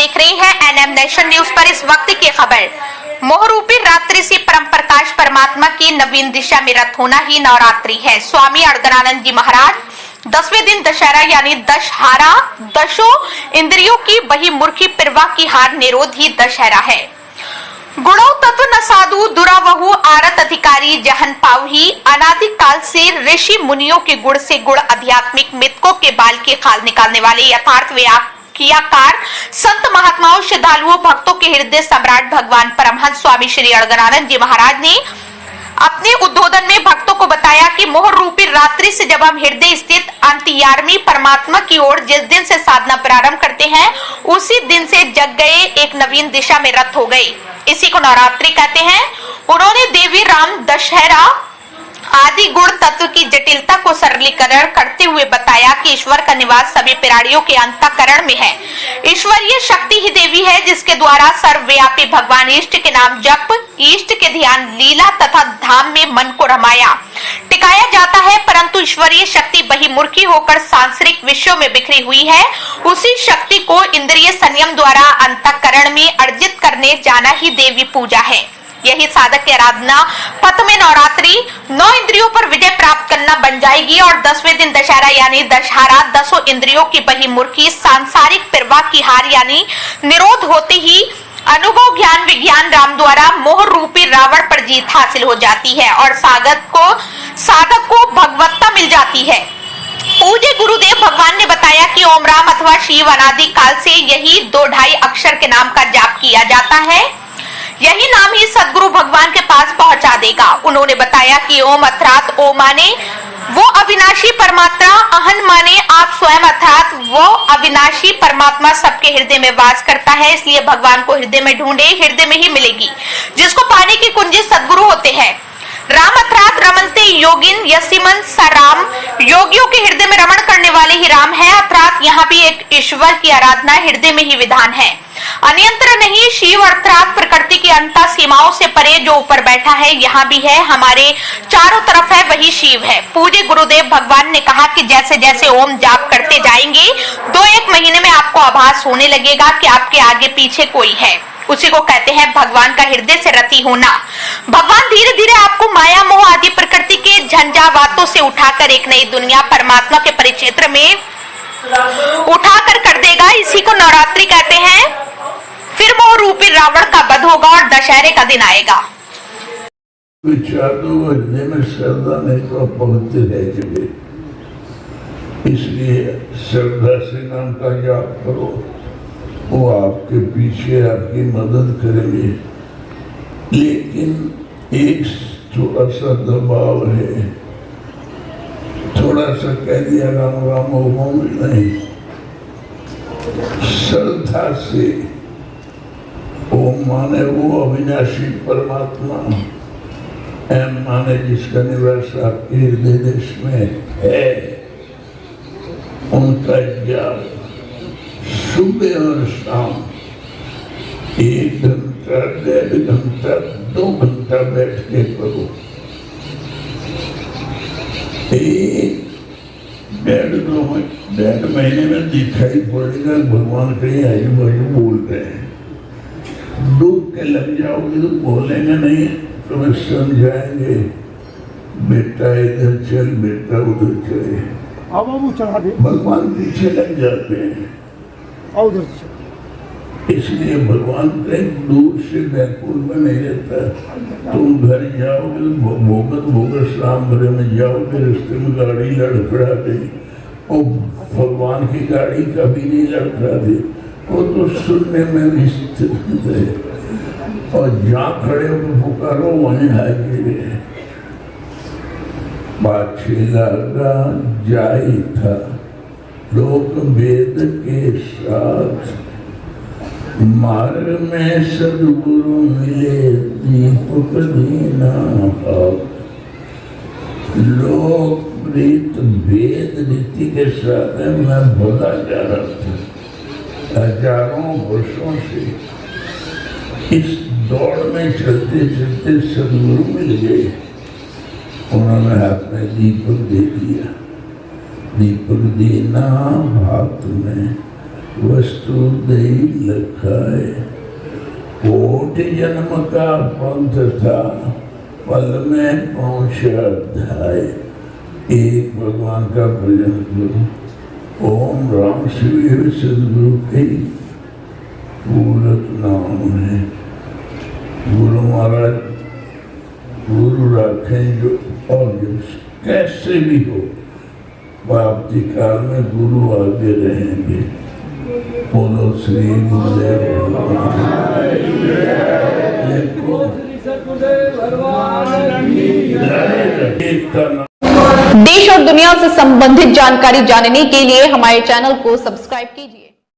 देख रहे हैं एनएम नेशन न्यूज पर। इस वक्त की खबर, मोहरूपी रात्रि से परम प्रकाश परमात्मा की नवीन दिशा में रथ होना ही नवरात्रि है। स्वामी अड़गड़ानंद जी महाराज 10वें दिन दशहरा यानी दशहारा, दशों इंद्रियों की बहिर्मुखी प्रवाह की हार निरोध ही दशहरा है। गुणों तत्व न साधु दुरावहु आरत अधिकारी जहन पावही। अनादि काल से ऋषि मुनियों के गुण से गुण आध्यात्मिक मृतकों के बाल के खाल निकालने वाले यथार्थ व्याख्याकार संत महात्माओं, श्रद्धालुओं, भक्तों के हृदय सम्राट भगवान परमहंस स्वामी श्री अड़गड़ानंद जी महाराज ने अपने उद्बोधन में भक्तों को बताया कि मोह रूपी रात्रि से जब हम हृदय स्थित अंतर्यामी परमात्मा की ओर जिस दिन से साधना प्रारंभ करते हैं, उसी दिन से जग गए एक नवीन दिशा में रथ हो गए। इसी को नवरात्रि कहते हैं। उन्होंने देवी राम दशहरा आदि गुण तत्व की जटिलता को सरलीकरण करते हुए बताया कि ईश्वर का निवास सभी प्राणियों के अंतःकरण में है। ईश्वरीय शक्ति ही देवी है, जिसके द्वारा सर्वव्यापी भगवान इष्ट के नाम जप, इष्ट के ध्यान, लीला तथा धाम में मन को रमाया टिकाया जाता है। परंतु ईश्वरीय शक्ति बहिर्मुखी होकर सांसारिक विषयों में बिखरी हुई है। उसी शक्ति को इंद्रिय संयम द्वारा अंतःकरण में अर्जित करने जाना ही देवी पूजा है। यही साधक की आराधना पथ में नवरात्रि 9 इंद्रियों पर विजय प्राप्त करना बन जाएगी और 10वें दिन दशहरा यानी दशहरा 10 इंद्रियों की बहिर्मुखी सांसारिक प्रवाह की हार यानी निरोध होते ही अनुभव ज्ञान विज्ञान राम द्वारा मोह रूपी रावण पर जीत हासिल हो जाती है और साधक को भगवत्ता मिल जाती है। पूज्य गुरुदेव भगवान ने बताया कि ओम राम अथवा शिव अनादि काल से यही 2-2.5 अक्षर के नाम का जाप किया जाता है। यही नाम ही सदगुरु भगवान के पास पहुंचा देगा। उन्होंने बताया कि ओम अर्थात ओ माने वो अविनाशी परमात्मा, अहन माने आप स्वयं अर्थात वो अविनाशी परमात्मा सबके हृदय में वास करता है। इसलिए भगवान को हृदय में ढूंढे, हृदय में ही मिलेगी, जिसको पाने की कुंजी सदगुरु होते हैं। राम अर्थात रमनते योगिन यसिमन सराम, योगियों के हृदय में रमण करने वाले ही राम है। अर्थात यहाँ भी एक ईश्वर की आराधना हृदय में ही विधान है, अन्यत्र नहीं। शिव अर्थात प्रकृति की अंत सीमाओं से परे जो ऊपर बैठा है, यहाँ भी है, हमारे चारों तरफ है, वही शिव है। पूज्य गुरुदेव भगवान ने कहा कि जैसे जैसे ओम जाप करते जाएंगे 2-1 महीने में आपको आभास होने लगेगा कि आपके आगे पीछे कोई है। उसी को कहते हैं भगवान का हृदय से रति होना। भगवान धीरे धीरे आपको माया मोह आदि प्रकृति के झंझावातों से उठाकर एक नई दुनिया परमात्मा के परिक्षेत्र में उठाकर कर देगा। इसी को नवरात्रि कहते हैं। फिर मोह रूपी रावण का वध होगा और दशहरे का दिन आएगा। में श्रद्धा नहीं तो पहुंचते रहेंगे, इसलिए श्रद्धा से नाम का जाप करो, वो आपके पीछे आपकी मदद करेंगे। लेकिन एक थोड़ा सा दबाव है, थोड़ा सा कह दिया राम राम ओम नहीं, श्रद्धा से ओम माने वो अविनाशी परमात्मा, एम माने जिसका निवास आपके हृदय देश में है, उनका जाप सुबह और शाम 1 घंटा 1.5 घंटा 2 घंटा बैठ के करो। 1-1.5 महीने में दिखाई पड़ेगा भगवान कहीं आजू बाजू बोल रहे हैं। डूब के लग जाओगे तो बोलेंगे नहीं, तुम्हें समझाएंगे, बेटा इधर चल, बेटा उधर चले। भगवान पीछे लग जाते हैं। इसलिए भगवान कहीं दूर से बैकुल में नहीं रहता। तुम घर जाओगे भोगत शाम भरे में जाओगे, रास्ते में गाड़ी लड़खड़ा गई, और भगवान की गाड़ी कभी नहीं लड़खड़ा दी, वो तो सुनने में स्थित है। और जहाँ खड़े हो पुकारो वहीं हाजिर। पाछे लगा जाई था लोक वेद के साथ, मार्ग में सदगुरु मिले दीपक दीना हाथ। लोक प्रीत वेद रीति के साथ मैं भगा जा रहा था हजारों वर्षों से। इस दौड़ में चलते चलते सदगुरु मिल गए, उन्होंने हाथ में दीपक दे दिया। दीपक देना हाथ में वस्तु दई लखाए। कोटि जन्म का पंथ था, पल में पहुंचा अध्याय। एक भगवान का भजन करो। ओम राम शिव सदगुरु के पूरक नाम है। गुरु महाराज गुरु रखें जो, और कैसे भी हो प्राप्ति काल में गुरु आगे रहेंगे। बोलो श्री गुरुदेव भगवान। देश और दुनिया से संबंधित जानकारी जानने के लिए हमारे चैनल को सब्सक्राइब कीजिए।